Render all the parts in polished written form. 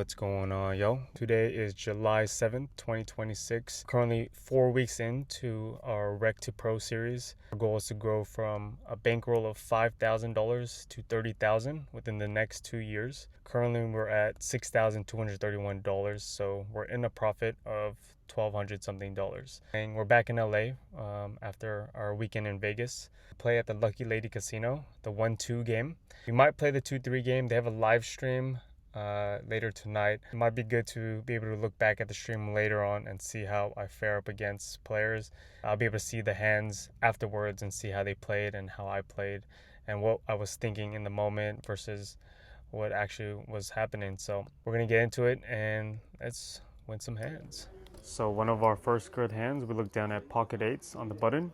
What's going on, yo? Today is July 7th, 2026. Currently 4 weeks into our Rec to Pro series. Our goal is to grow from a bankroll of $5,000 to $30,000 within the next 2 years. Currently we're at $6,231, so we're in a profit of $1,200 something dollars. And we're back in LA after our weekend in Vegas. Play at the Lucky Lady Casino, the 1-2 game. We might play the 2-3 game. They have a live stream later tonight. It might be good to be able to look back at the stream later on and see how I fare up against players. I'll be able to see the hands afterwards and see how they played and how I played and what I was thinking in the moment versus what actually was happening. So we're gonna get into it and let's win some hands. So one of our first good hands, we look down at pocket eights on the button.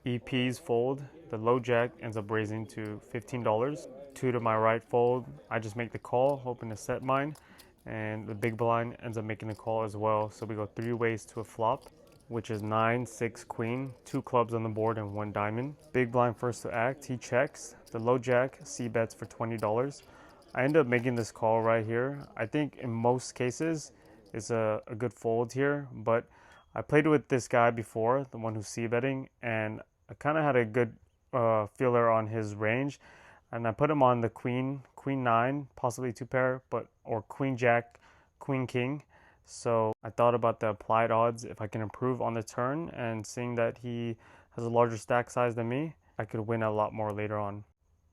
EPs fold, the low jack ends up raising to $15. 2 to my right fold, I just make the call, hoping to set mine, and the big blind ends up making the call as well. So we go 3 ways to a flop, which is 9, 6, queen, 2 clubs on the board and 1 diamond. Big blind first to act, he checks. The low jack C bets for $20. I end up making this call right here. I think in most cases it's a good fold here, but I played with this guy before, the one who's C betting, and I kind of had a good feeler on his range. And I put him on the queen 9, possibly 2 pair, or queen jack, queen king. So I thought about the applied odds. If I can improve on the turn, and seeing that he has a larger stack size than me, I could win a lot more later on.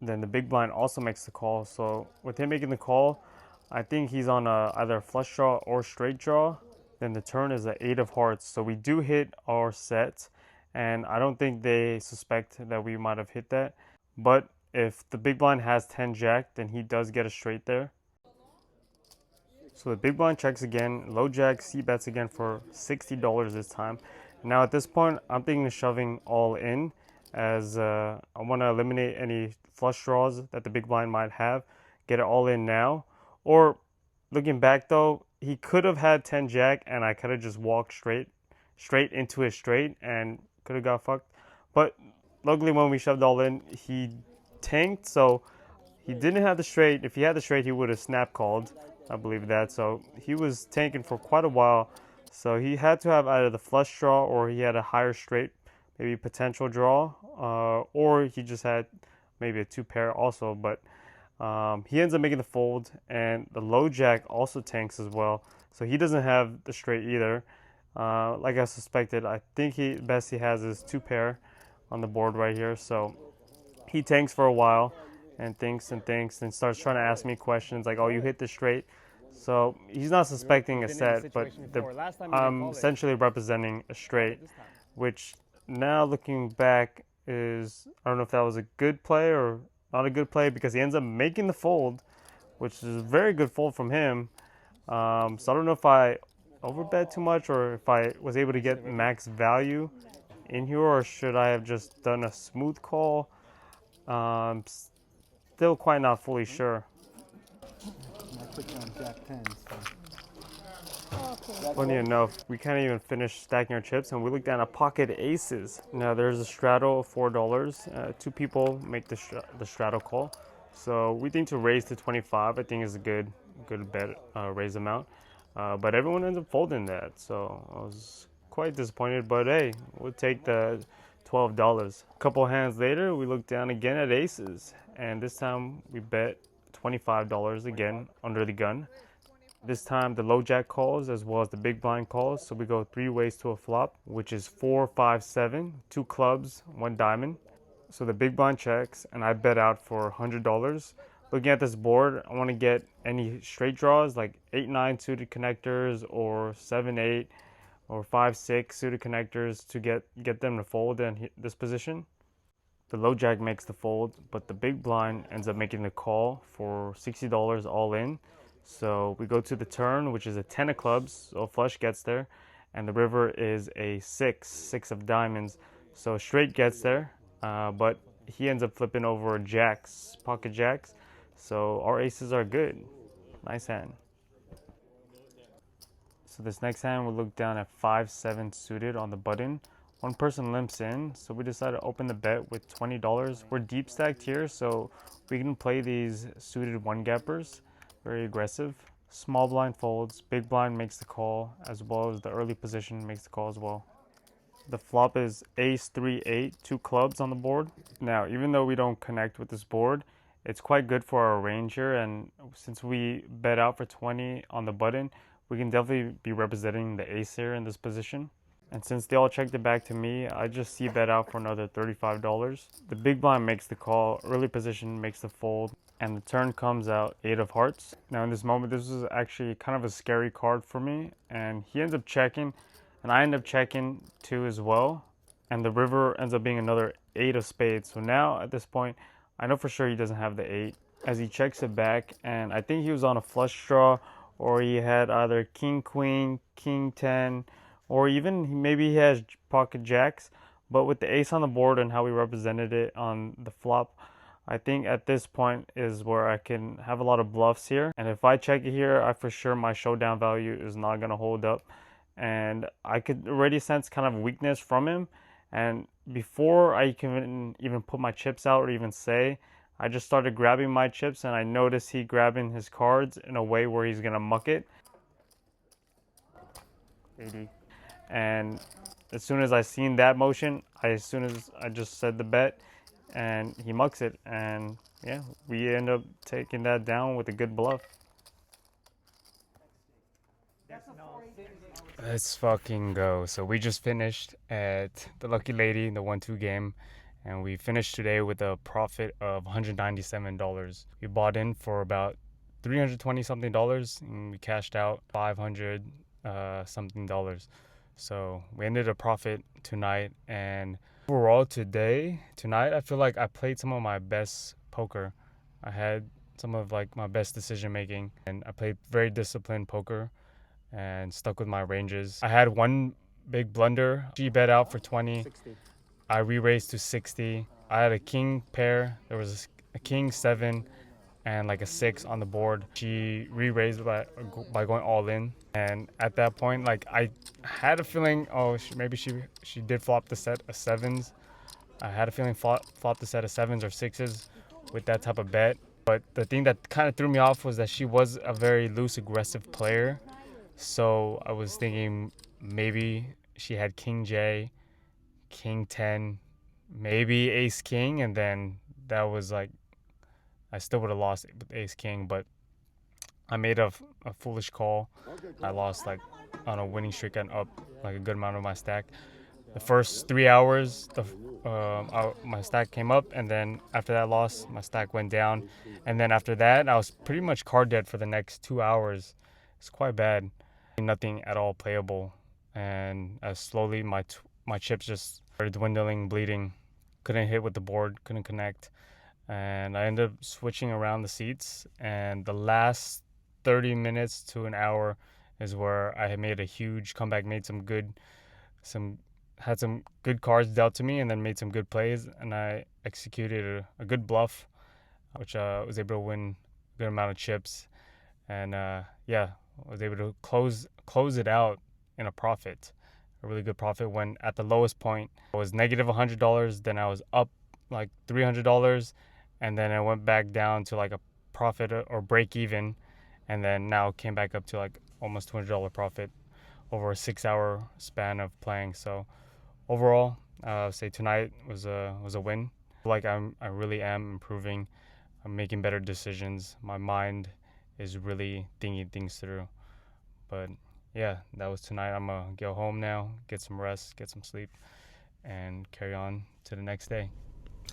Then the big blind also makes the call. So with him making the call, I think he's on either a flush draw or straight draw. Then the turn is an 8 of hearts. So we do hit our set, and I don't think they suspect that we might have hit that. But if the big blind has 10 jack, then he does get a straight there. So the big blind checks again, low jack C bets again for $60 this time. Now at this point, I'm thinking of shoving all in, as I want to eliminate any flush draws that the big blind might have, get it all in now. Or looking back though, he could have had 10 jack and I could have just walked straight into his straight and could have got fucked. But luckily when we shoved all in, he tanked, so he didn't have the straight. If he had the straight, he would have snap called, I believe that. So he was tanking for quite a while, so he had to have either the flush draw or he had a higher straight, maybe potential draw, or he just had maybe a 2 pair also. But he ends up making the fold, and the low jack also tanks as well, so he doesn't have the straight either. Like I suspected, I think the best he has is 2 pair on the board right here. So he tanks for a while and thinks and starts trying to ask me questions like, oh, you hit the straight. So he's not suspecting a set, but I'm essentially representing a straight, which now looking back is, I don't know if that was a good play or not a good play, because he ends up making the fold, which is a very good fold from him. So I don't know if I overbet too much or if I was able to get max value in here, or should I have just done a smooth call. Still quite not fully sure. Funny enough, we can't even finish stacking our chips and we look down at pocket aces. Now there's a straddle of $4. 2 people make the straddle call. So we think to raise to 25, I think is a good bet raise amount. But everyone ends up folding that. So I was quite disappointed, but hey, we'll take the $12. A couple hands later, we look down again at aces, and this time we bet $25 again under the gun. This time the low jack calls as well as the big blind calls, so we go 3 ways to a flop, which is 4, 5, 7, 2 clubs, 1 diamond. So the big blind checks, and I bet out for $100. Looking at this board, I want to get any straight draws like 8, 9 suited connectors, or 7, 8, or 5, 6 suited connectors to get them to fold in this position. The low jack makes the fold, but the big blind ends up making the call for $60 all in. So we go to the turn, which is a 10 of clubs, so flush gets there, and the river is a 6 of diamonds, so straight gets there, but he ends up flipping over jacks, pocket jacks, so our aces are good. Nice hand. So this next hand, we'll look down at 5, 7 suited on the button. One person limps in, so we decided to open the bet with $20. We're deep stacked here, so we can play these suited one gappers. Very aggressive. Small blind folds, big blind makes the call, as well as the early position makes the call as well. The flop is ace 3-8, two clubs on the board. Now, even though we don't connect with this board, it's quite good for our range here, and since we bet out for 20 on the button, we can definitely be representing the ace here in this position. And since they all checked it back to me, I just see bet out for another $35. The big blind makes the call, early position makes the fold, and the turn comes out 8 of hearts. Now in this moment, this was actually kind of a scary card for me, and he ends up checking, and I end up checking too as well. And the river ends up being another 8 of spades. So now at this point, I know for sure he doesn't have the 8 as he checks it back, and I think he was on a flush draw, or he had either king queen, king 10, or even maybe he has pocket jacks. But with the ace on the board and how we represented it on the flop, I think at this point is where I can have a lot of bluffs here. And if I check it here, I for sure my showdown value is not going to hold up. And I could already sense kind of weakness from him. And before I can even put my chips out or even say, I just started grabbing my chips, and I noticed he grabbing his cards in a way where he's going to muck it. 80. And as soon as I seen that motion, as soon as I just said the bet, and he mucks it, and yeah, we end up taking that down with a good bluff. Let's fucking go. So we just finished at the Lucky Lady, the 1-2 game, and we finished today with a profit of $197. We bought in for about $320 something, and we cashed out 500 something dollars. So we ended a profit tonight, and overall tonight I feel like I played some of my best poker. I had some of like my best decision making, and I played very disciplined poker and stuck with my ranges. I had one big blunder. She bet out for 20. 60. I re-raised to 60. I had a king pair. There was a king 7 and like a 6 on the board. She re-raised by going all in. And at that point, like I had a feeling, maybe she did flop the set of 7s. I had a feeling flop the set of 7s or 6s with that type of bet. But the thing that kind of threw me off was that she was a very loose, aggressive player. So I was thinking maybe she had king J, king 10, maybe ace king, and then that was like, I still would have lost with ace king, but I made a foolish call. I lost like on a winning streak and up like a good amount of my stack. The first 3 hours, my stack came up, and then after that loss, my stack went down. And then after that, I was pretty much card dead for the next 2 hours. It's quite bad. Nothing at all playable. And as slowly my chips just started dwindling, bleeding. Couldn't hit with the board, couldn't connect. And I ended up switching around the seats. And the last 30 minutes to an hour is where I had made a huge comeback, had some good cards dealt to me, and then made some good plays, and I executed a good bluff, which was able to win a good amount of chips, and was able to close it out in a profit, a really good profit. When at the lowest point I was negative $100, then I was up like $300, and then I went back down to like a profit or break even, and then now came back up to like almost $200 profit over a 6-hour span of playing. So overall, I would say tonight was a win. Like I really am improving. I'm making better decisions. My mind is really thinking things through. But yeah, that was tonight. I'm gonna go home now, get some rest, get some sleep, and carry on to the next day.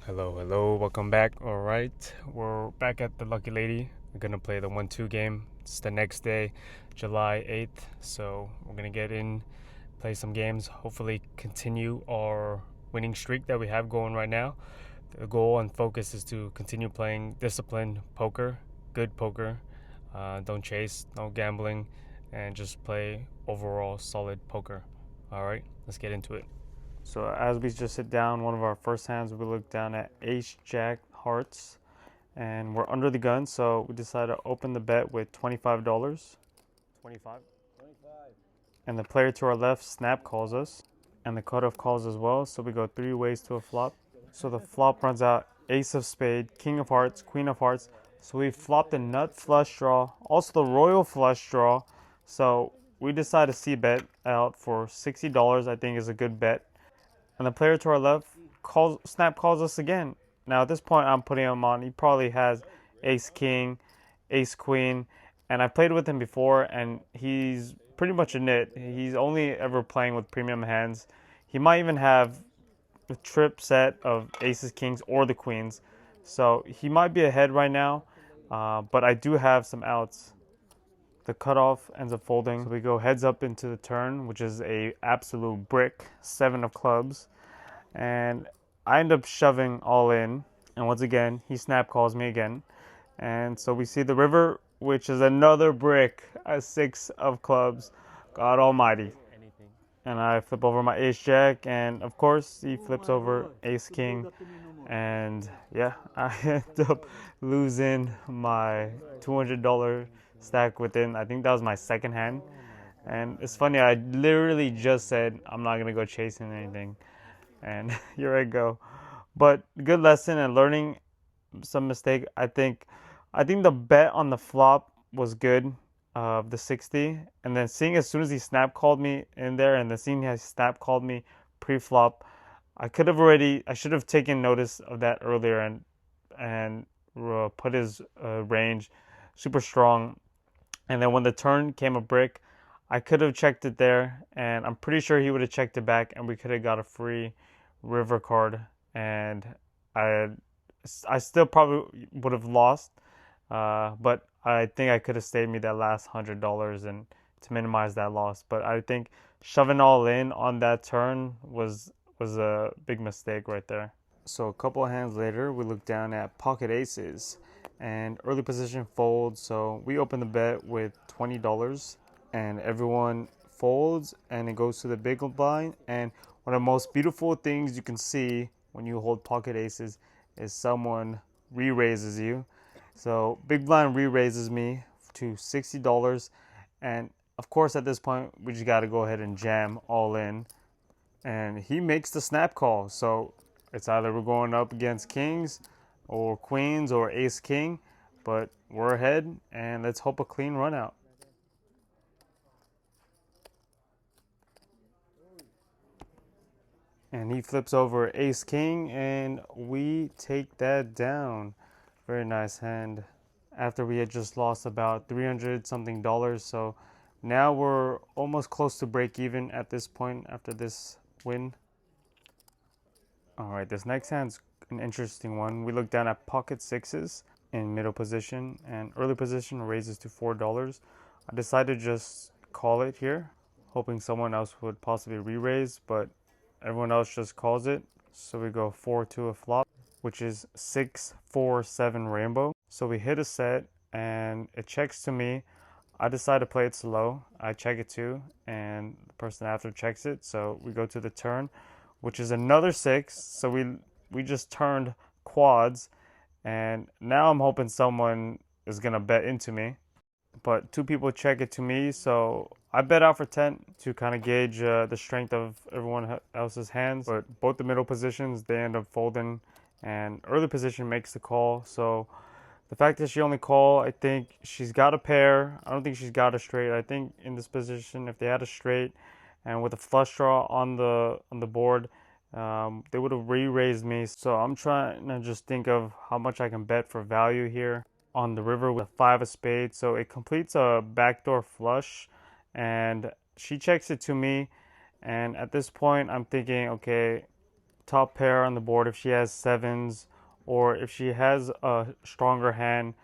Hello, welcome back. All right, we're back at the Lucky Lady. We're gonna play the 1-2 game. It's the next day, July 8th. So we're gonna get in, play some games, hopefully continue our winning streak that we have going right now. The goal and focus is to continue playing disciplined poker, good poker. Don't chase, no gambling, and just play overall solid poker. All right, let's get into it. So as we just sit down, one of our first hands, we look down at ace jack hearts, and we're under the gun, so we decided to open the bet with $25. 25. And the player to our left snap calls us, and the cutoff calls as well, so we go 3 ways to a flop. So the flop runs out ace of spade, king of hearts, queen of hearts, So we flopped a nut flush draw, also the royal flush draw. So we decided to C bet out for $60. I think is a good bet. And the player to our left snap calls us again. Now at this point, I'm putting him on. He probably has ace king, ace queen, and I played with him before, and he's pretty much a nit. He's only ever playing with premium hands. He might even have a trip set of aces, kings, or the queens. So he might be ahead right now, but I do have some outs. The cutoff ends up folding. So we go heads up into the turn, which is a absolute brick, 7 of clubs. And I end up shoving all in. And once again, he snap calls me again. And so we see the river, which is another brick, a 6 of clubs. God almighty. And I flip over my ace jack, and of course he flips over ace king, and yeah, I end up losing my $200 stack within, I think that was my second hand. And it's funny, I literally just said I'm not gonna go chasing anything, and here I go. But good lesson and learning some mistake. I think the bet on the flop was good of the 60, and then seeing as soon as he snap called me in there, and then seeing he snap called me pre-flop, I should have taken notice of that earlier and put his range super strong. And then when the turn came a brick, I could have checked it there, and I'm pretty sure he would have checked it back, and we could have got a free river card. And I I still probably would have lost, but I think I could have saved me that last $100 and to minimize that loss. But I think shoving all in on that turn was a big mistake right there. So a couple of hands later, we look down at pocket aces and early position folds. So we open the bet with $20 and everyone folds and it goes to the big blind. And one of the most beautiful things you can see when you hold pocket aces is someone re-raises you. So big blind re-raises me to $60. And of course at this point we just got to go ahead and jam all in. And he makes the snap call. So it's either we're going up against kings or queens or ace king, but we're ahead and let's hope a clean run out. And he flips over ace king and we take that down. Very nice hand. After we had just lost about 300 something dollars, so now we're almost close to break even at this point after this win. All right, this next hand's an interesting one. We look down at pocket sixes in middle position and early position raises to $4. I decided to just call it here, hoping someone else would possibly re-raise, but everyone else just calls it. So we go 4-2 a flop, which is 6-4-7 rainbow. So we hit a set and it checks to me. I decide to play it slow. I check it too, and the person after checks it. So we go to the turn, which is another 6. So we just turned quads, and now I'm hoping someone is gonna bet into me. But 2 people check it to me, so I bet out for 10 to kind of gauge the strength of everyone else's hands. But both the middle positions, they end up folding, and early position makes the call. So the fact that she only called, I think she's got a pair. I don't think she's got a straight. I think in this position, if they had a straight and with a flush draw on the board, they would have re-raised me. So I'm trying to just think of how much I can bet for value here on the river with a 5 of spades. So it completes a backdoor flush and she checks it to me. And at this point, I'm thinking, okay, top pair on the board if she has sevens, or if she has a stronger hand,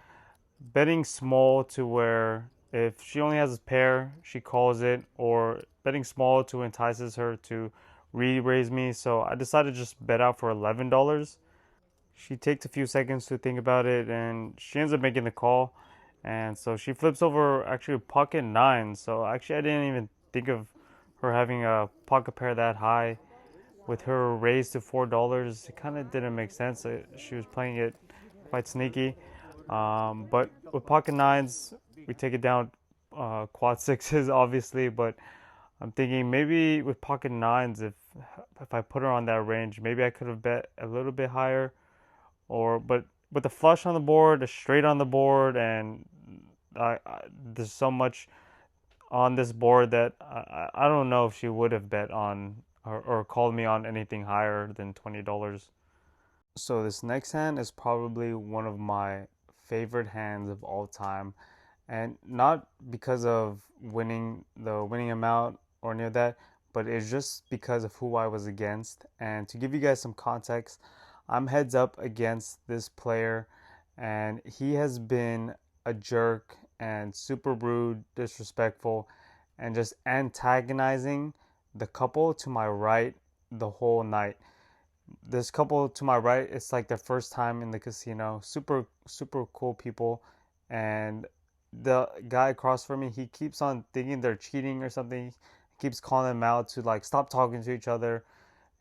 betting small to where if she only has a pair, she calls it, or betting small to entices her to re-raise me. So I decided to just bet out for $11. She takes a few seconds to think about it and she ends up making the call. And so she flips over actually pocket 9. So actually I didn't even think of her having a pocket pair that high. With her raise to $4, it kind of didn't make sense. She was playing it quite sneaky. But with pocket 9s, we take it down quad 6s, obviously. But I'm thinking maybe with pocket 9s, if I put her on that range, maybe I could have bet a little bit higher. But with the flush on the board, a straight on the board, and there's so much on this board that I don't know if she would have bet on or called me on anything higher than $20. So this next hand is probably one of my favorite hands of all time, and not because of winning amount or any of that, but it's just because of who I was against. And to give you guys some context, I'm heads up against this player, and he has been a jerk and super rude, disrespectful, and just antagonizing the couple to my right the whole night. This couple to my right, it's like their first time in the casino. Super, super cool people. And the guy across from me, he keeps on thinking they're cheating or something. He keeps calling them out to like stop talking to each other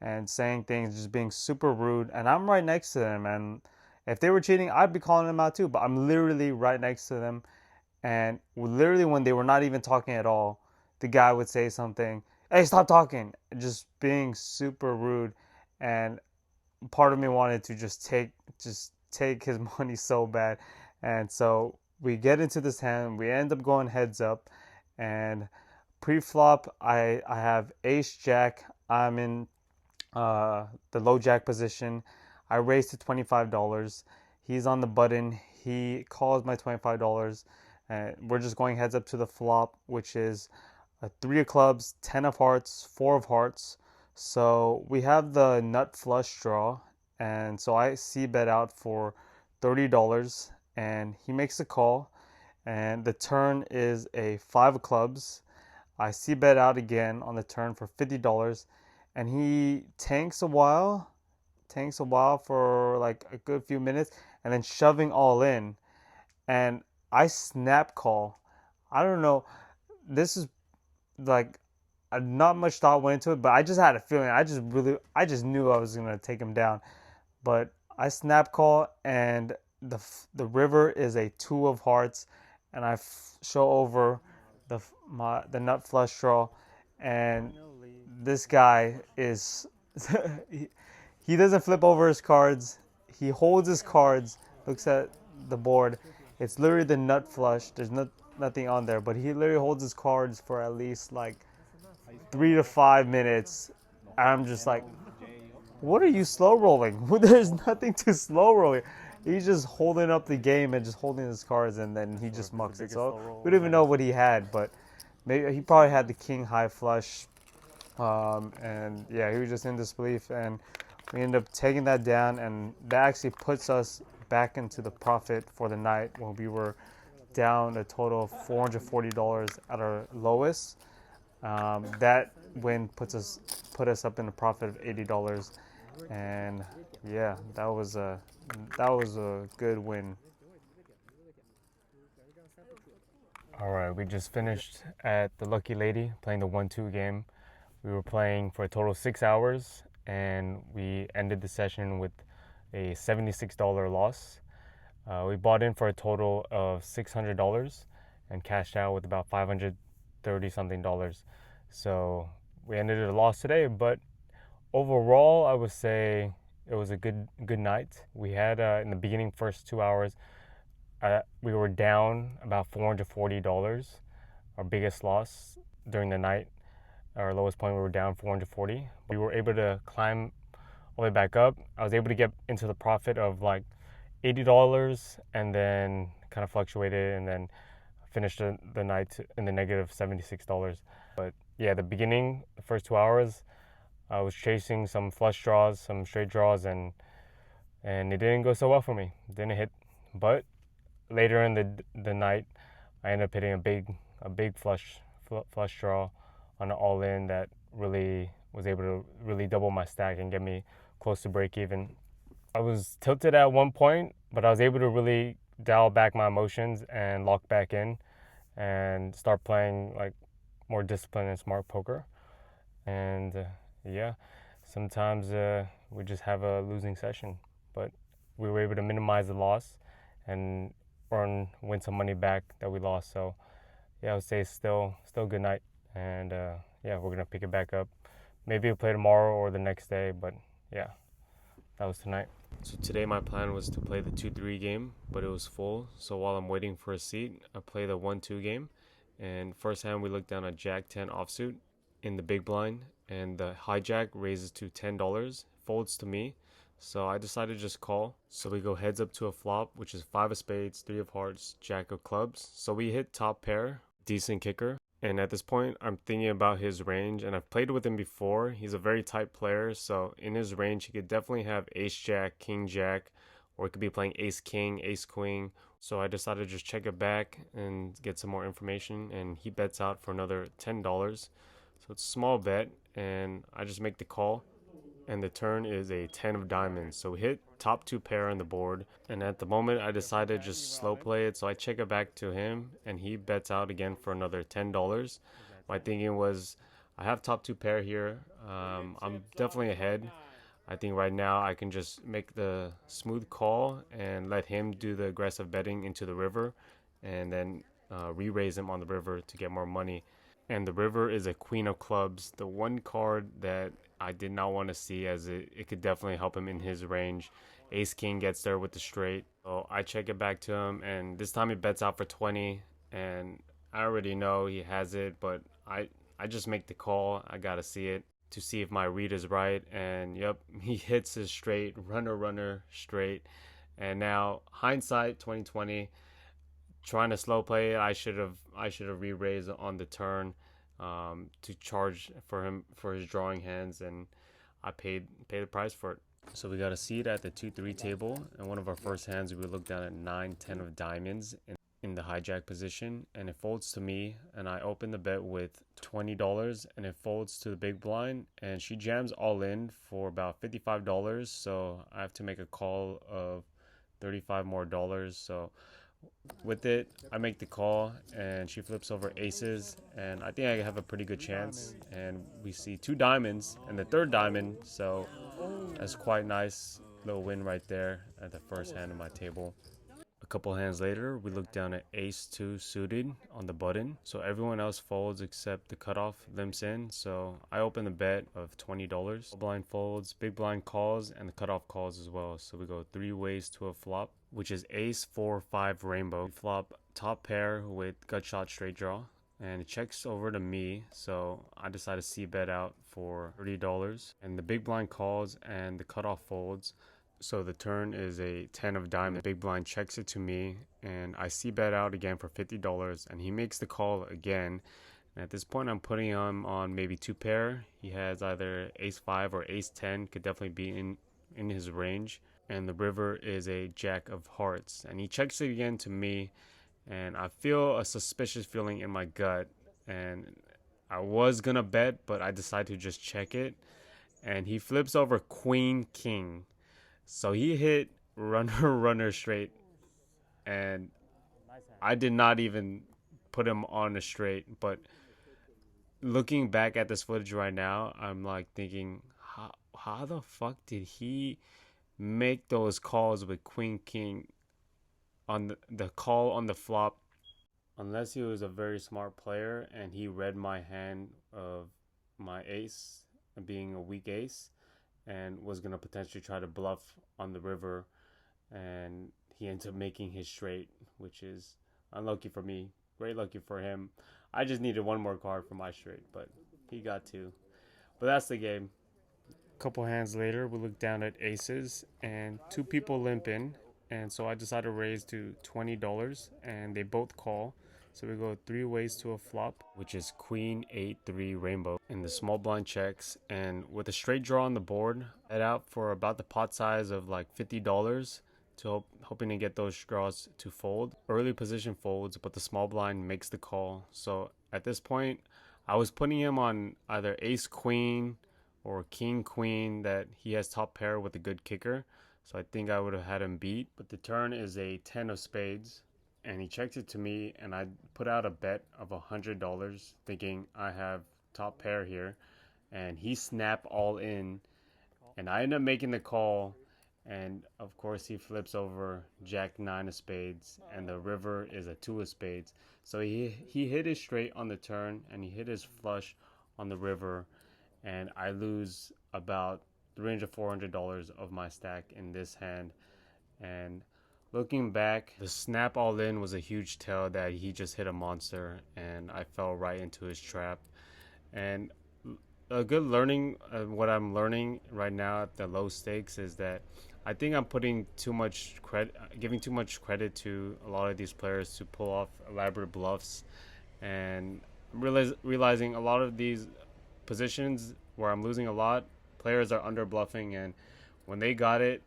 and saying things, just being super rude. And I'm right next to them. And if they were cheating, I'd be calling them out too. But I'm literally right next to them. And literally, when they were not even talking at all, the guy would say something, "Hey, stop talking!" Just being super rude. And part of me wanted to just take his money so bad. And so we get into this hand, we end up going heads up, and pre-flop I have ace jack. I'm in the low jack position. I raise to $25. He's on the button. He calls my $25, and we're just going heads up to the flop, which is a three of clubs, 10 of hearts, four of hearts. So we have the nut flush draw, and so I see bet out for $30, and he makes a call, and the turn is a five of clubs. I see bet out again on the turn for $50, and he tanks a while for like a good few minutes, and then shoving all in, and I snap call. I don't know. This is like not much thought went into it, but I just had a feeling. I just knew I was gonna take him down. But I snap call, and the river is a two of hearts, and I show over the nut flush draw, and this guy is he, he doesn't flip over his cards. He holds his cards, looks at the board. It's literally the nut flush. There's nothing on there, but he literally holds his cards for at least like 3 to 5 minutes. I'm just like, what are you slow rolling? There's nothing to slow roll. He's just holding up the game and just holding his cards, and then he just mucks it. So we don't even know what he had, but maybe he probably had the king high flush, and yeah, he was just in disbelief, and we ended up taking that down, and that actually puts us back into the profit for the night when we were down a total of $440 at our lowest. That win put us up in a profit of $80, and yeah, that was a good win. All right, we just finished at the Lucky Lady playing the 1-2 game. We were playing for a total of 6 hours, and we ended the session with a $76 loss. We bought in for a total of $600 and cashed out with about $530 something dollars. So we ended at a loss today, but overall, I would say it was a good night. We had in the beginning first 2 hours, we were down about $440, our biggest loss during the night. Our lowest point, we were down 440. We were able to climb all the way back up. I was able to get into the profit of like $80, and then kind of fluctuated, and then finished the night in the negative $76. But yeah, the beginning, the first 2 hours, I was chasing some flush draws, some straight draws, and it didn't go so well for me. It didn't hit. But later in the night, I ended up hitting a big flush draw on an all in that really was able to really double my stack and get me close to break even. I was tilted at one point, but I was able to really dial back my emotions and lock back in and start playing like more disciplined and smart poker. And yeah, sometimes we just have a losing session, but we were able to minimize the loss and win some money back that we lost. So yeah, I would say it's still a good night, and yeah, we're gonna pick it back up. Maybe we'll play tomorrow or the next day, but yeah. That was tonight. So today my plan was to play the 2-3 game, but it was full. So while I'm waiting for a seat, I play the 1-2 game. And first hand we look down at Jack 10 offsuit in the big blind, and the hijack raises to $10, folds to me. So I decided to just call. So we go heads up to a flop, which is 5 of spades, 3 of hearts, jack of clubs. So we hit top pair, decent kicker. And at this point, I'm thinking about his range, and I've played with him before. He's a very tight player, so in his range, he could definitely have ace jack, king jack, or he could be playing ace king, ace queen. So I decided to just check it back and get some more information, and he bets out for another $10. So it's a small bet, and I just make the call, and the turn is a 10 of diamonds. So we hit top 2 pair on the board, and at the moment I decided to just slow play it. So I check it back to him, and he bets out again for another $10. My thinking was, I have top 2 pair here. I'm definitely ahead. I think right now I can just make the smooth call and let him do the aggressive betting into the river, and then re-raise him on the river to get more money. And the river is a queen of clubs, the one card that I did not want to see, as it could definitely help him in his range. Ace king gets there with the straight, so I check it back to him, and this time he bets out for 20, and I already know he has it, but I just make the call. I gotta see it to see if my read is right, and yep, he hits his straight, runner straight. And now hindsight 2020, trying to slow play it, I should have re-raised on the turn, to charge for him for his drawing hands, and I paid the price for it. So we got a seat at the 2-3 table, and one of our first hands we look down at 9-10 of diamonds in the hijack position, and it folds to me, and I open the bet with $20, and it folds to the big blind, and she jams all in for about $55. So I have to make a call of 35 more dollars. So with it, I make the call, and she flips over aces, and I think I have a pretty good chance. And we see 2 diamonds and the 3rd diamond, so that's quite nice little win right there at the first hand of my table. A couple hands later, we look down at ace 2 suited on the button. So everyone else folds except the cutoff limps in. So I open the bet of $20. Blind folds, big blind calls, and the cutoff calls as well. So we go 3 ways to a flop, which is ace 4-5 rainbow. We flop top pair with gut shot straight draw, and it checks over to me, so I decide to c bet out for $30, and the big blind calls and the cutoff folds. So the turn is a 10 of diamond. Big blind checks it to me, and I see bet out again for $50, and he makes the call again. And at this point, I'm putting him on maybe 2 pair. He has either ace 5 or ace 10, could definitely be in his range. And the river is a jack of hearts, and he checks it again to me, and I feel a suspicious feeling in my gut, and I was gonna bet, but I decided to just check it, and he flips over queen king. So he hit runner straight, and I did not even put him on a straight. But looking back at this footage right now, I'm like thinking, how the fuck did he make those calls with queen king on the call on the flop? Unless he was a very smart player and he read my hand of my ace being a weak ace, and was going to potentially try to bluff on the river, and he ends up making his straight, which is unlucky for me, great lucky for him. I just needed one more card for my straight, but he got 2. But that's the game. A couple hands later, we look down at aces, and 2 people limp in, and so I decided to raise to $20, and they both call. So we go 3 ways to a flop, which is queen 8-3 rainbow, and the small blind checks, and with a straight draw on the board, head out for about the pot size of like $50, to hoping to get those draws to fold. Early position folds, but the small blind makes the call. So at this point, I was putting him on either ace queen or king queen, that he has top pair with a good kicker. So I think I would have had him beat. But the turn is a 10 of spades, and he checks it to me, and I put out a bet of $100 thinking I have top pair here, and he snapped all in, and I end up making the call. And of course he flips over jack 9 of spades, and the river is a 2 of spades. So he hit his straight on the turn, and he hit his flush on the river, and I lose about $300-400 of my stack in this hand. And looking back, the snap all in was a huge tell that he just hit a monster, and I fell right into his trap. And a good learning, what I'm learning right now at the low stakes is that I think I'm putting too much credit, giving too much credit to a lot of these players to pull off elaborate bluffs, and I'm realizing a lot of these positions where I'm losing a lot, players are under bluffing, and when they got it,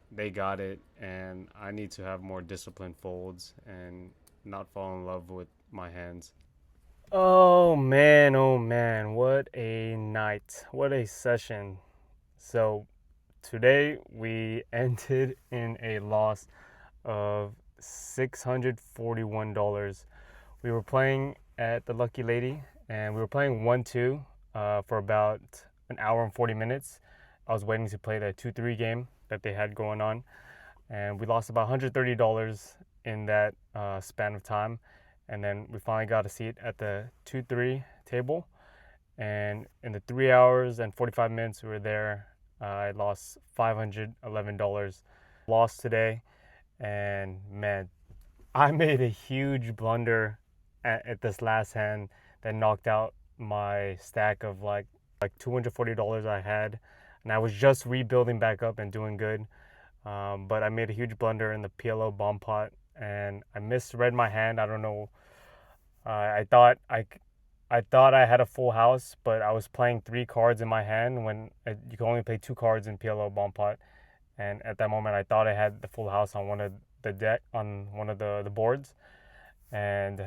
and I need to have more disciplined folds and not fall in love with my hands. Oh man, what a night. What a session. So today we ended in a loss of $641. We were playing at the Lucky Lady, and we were playing 1-2 for about an hour and 40 minutes. I was waiting to play the 2-3 game that they had going on, and we lost about $130 in that span of time. And then we finally got a seat at the 2-3 table, and in the 3 hours and 45 minutes we were there, I lost $511. Lost today, and man, I made a huge blunder at this last hand that knocked out my stack of like $240 I had, and I was just rebuilding back up and doing good. But I made a huge blunder in the PLO bomb pot, and I misread my hand. I don't know. I thought I had a full house, but I was playing 3 cards in my hand when you can only play 2 cards in PLO bomb pot. And at that moment, I thought I had the full house on one of the deck on one of the boards, and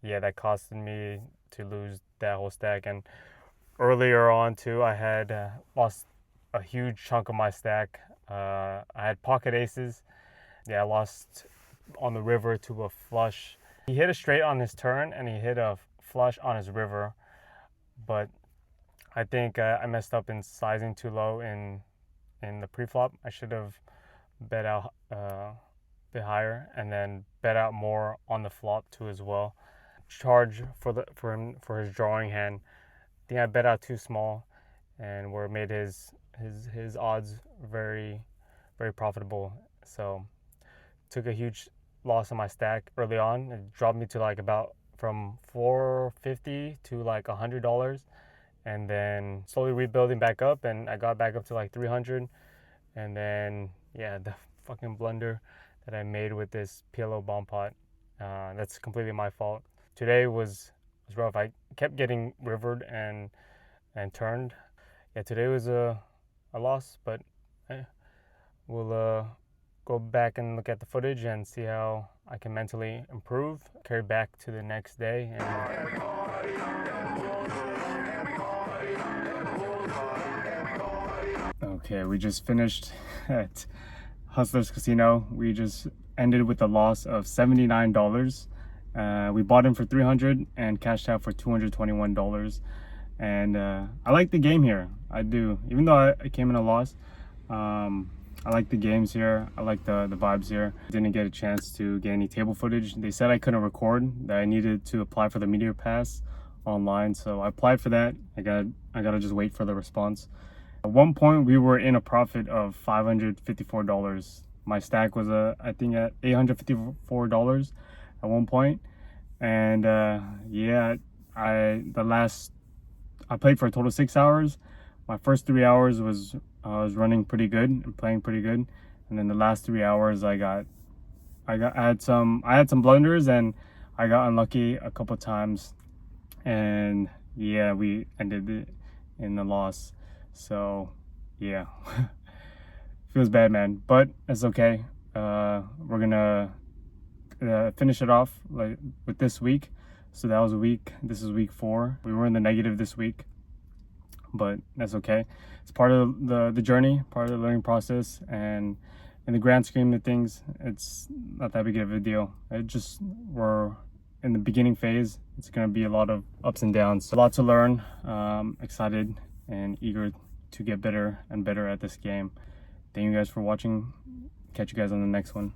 yeah, that costed me to lose that whole stack. And earlier on too, I had lost a huge chunk of my stack. I had pocket aces. Yeah, I lost on the river to a flush. He hit a straight on his turn, and he hit a flush on his river. But I think I messed up in sizing too low in the pre-flop. I should have bet out a bit higher, and then bet out more on the flop too as well. Charge for his drawing hand. I think I bet out too small, and where it made his odds very profitable. So took a huge loss on my stack early on. It dropped me to like about from $450 to like $100, and then slowly rebuilding back up, and I got back up to like 300. And then yeah, the fucking blunder that I made with this PLO bomb pot, that's completely my fault. Today was rough. I kept getting rivered and turned. Yeah, today was a loss, but we'll go back and look at the footage and see how I can mentally improve, carry back to the next day. Okay, we just finished at Hustler's Casino. We just ended with a loss of $79. We bought in for $300 and cashed out for $221. And I like the game here. I do. Even though I came in a loss, I like the games here. I like the vibes here. Didn't get a chance to get any table footage. They said I couldn't record, that I needed to apply for the media pass online. So I applied for that. I gotta just wait for the response. At one point, we were in a profit of $554. My stack was I think at $854 at one point. And yeah, I played for a total of 6 hours. My first 3 hours was I was running pretty good and playing pretty good, and then the last 3 hours I had some blunders, and I got unlucky a couple times, and yeah, we ended it in the loss. So yeah, feels bad, man, but it's okay. We're gonna finish it off like with this week. So that was a week. This is week 4. We were in the negative this week, but that's okay. It's part of the journey, part of the learning process, and in the grand scheme of things, it's not that big of a deal. We're in the beginning phase. It's gonna be a lot of ups and downs, a lot to learn. Excited and eager to get better and better at this game. Thank you guys for watching. Catch you guys on the next one.